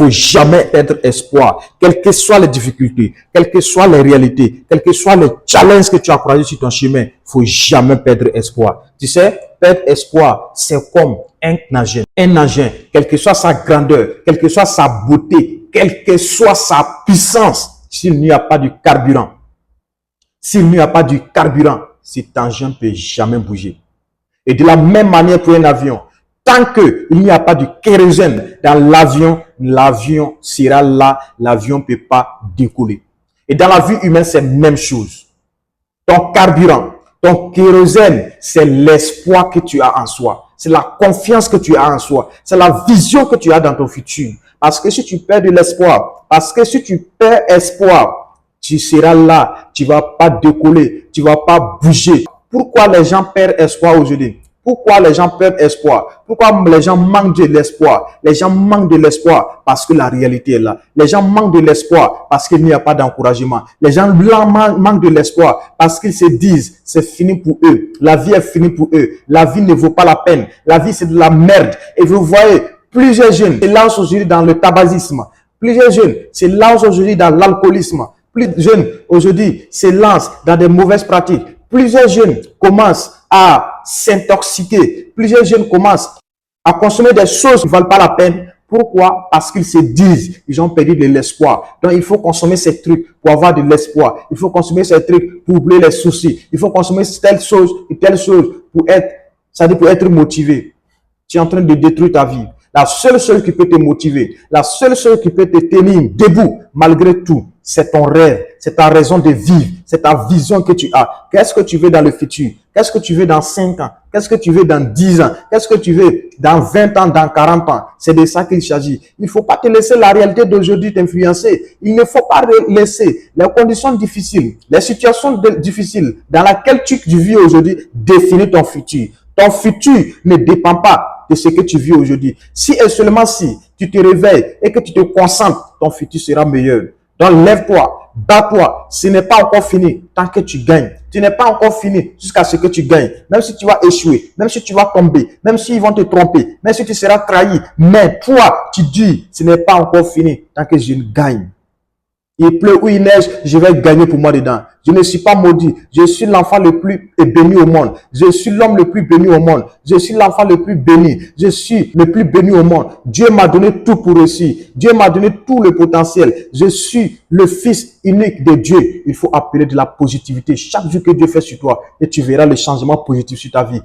faut jamais perdre espoir. Quelles que soient les difficultés, quelles que soient les réalités, quels que soient les challenges que tu as croisés sur ton chemin, faut jamais perdre espoir. Tu sais, perdre espoir, c'est comme un engin. Un engin, quelle que soit sa grandeur, quelle que soit sa beauté, quelle que soit sa puissance, s'il n'y a pas du carburant, cet engin ne peut jamais bouger. Et de la même manière pour un avion, tant qu'il n'y a pas de kérosène dans l'avion, l'avion sera là, l'avion ne peut pas décoller. Et dans la vie humaine, c'est la même chose. Ton carburant, ton kérosène, c'est l'espoir que tu as en soi. C'est la confiance que tu as en soi. C'est la vision que tu as dans ton futur. Parce que si tu perds de l'espoir, tu seras là, tu ne vas pas décoller, tu ne vas pas bouger. Pourquoi les gens perdent espoir aujourd'hui? Pourquoi les gens perdent espoir? Pourquoi les gens manquent de l'espoir? Les gens manquent de l'espoir parce que la réalité est là. Les gens manquent de l'espoir parce qu'il n'y a pas d'encouragement. Les gens manquent de l'espoir parce qu'ils se disent c'est fini pour eux. La vie est finie pour eux. La vie ne vaut pas la peine. La vie c'est de la merde. Et vous voyez, plusieurs jeunes se lancent aujourd'hui dans le tabagisme. Plusieurs jeunes se lancent aujourd'hui dans l'alcoolisme. Plusieurs jeunes aujourd'hui se lancent dans des mauvaises pratiques. Plusieurs jeunes commencent à s'intoxiquer. Plusieurs jeunes commencent à consommer des choses qui ne valent pas la peine. Pourquoi? Parce qu'ils se disent, ils ont perdu de l'espoir. Donc, il faut consommer ces trucs pour avoir de l'espoir. Il faut consommer ces trucs pour oublier les soucis. Il faut consommer telle chose et telle chose pour être motivé. Tu es en train de détruire ta vie. La seule chose qui peut te motiver, la seule chose qui peut te tenir debout, malgré tout, c'est ton rêve, c'est ta raison de vivre, c'est ta vision que tu as. Qu'est-ce que tu veux dans le futur? Qu'est-ce que tu veux dans 5 ans? Qu'est-ce que tu veux dans 10 ans? Qu'est-ce que tu veux dans 20 ans, dans 40 ans? C'est de ça qu'il s'agit. Il ne faut pas te laisser la réalité d'aujourd'hui t'influencer. Il ne faut pas laisser les conditions difficiles, les situations difficiles dans lesquelles tu vis aujourd'hui définir ton futur. Ton futur ne dépend pas de ce que tu vis aujourd'hui. Si et seulement si tu te réveilles et que tu te concentres, ton futur sera meilleur. Donc lève-toi, bats-toi. Ce n'est pas encore fini tant que tu gagnes. Tu n'es pas encore fini jusqu'à ce que tu gagnes. Même si tu vas échouer, même si tu vas tomber, même s'ils vont te tromper, même si tu seras trahi. Mais toi, tu dis, ce n'est pas encore fini tant que je ne gagne. Il pleut ou il neige, je vais gagner pour moi dedans. Je ne suis pas maudit. Je suis l'enfant le plus béni au monde. Je suis l'homme le plus béni au monde. Je suis l'enfant le plus béni. Je suis le plus béni au monde. Dieu m'a donné tout pour réussir. Dieu m'a donné tout le potentiel. Je suis le fils unique de Dieu. Il faut appeler de la positivité chaque jour que Dieu fait sur toi et tu verras le changement positif sur ta vie.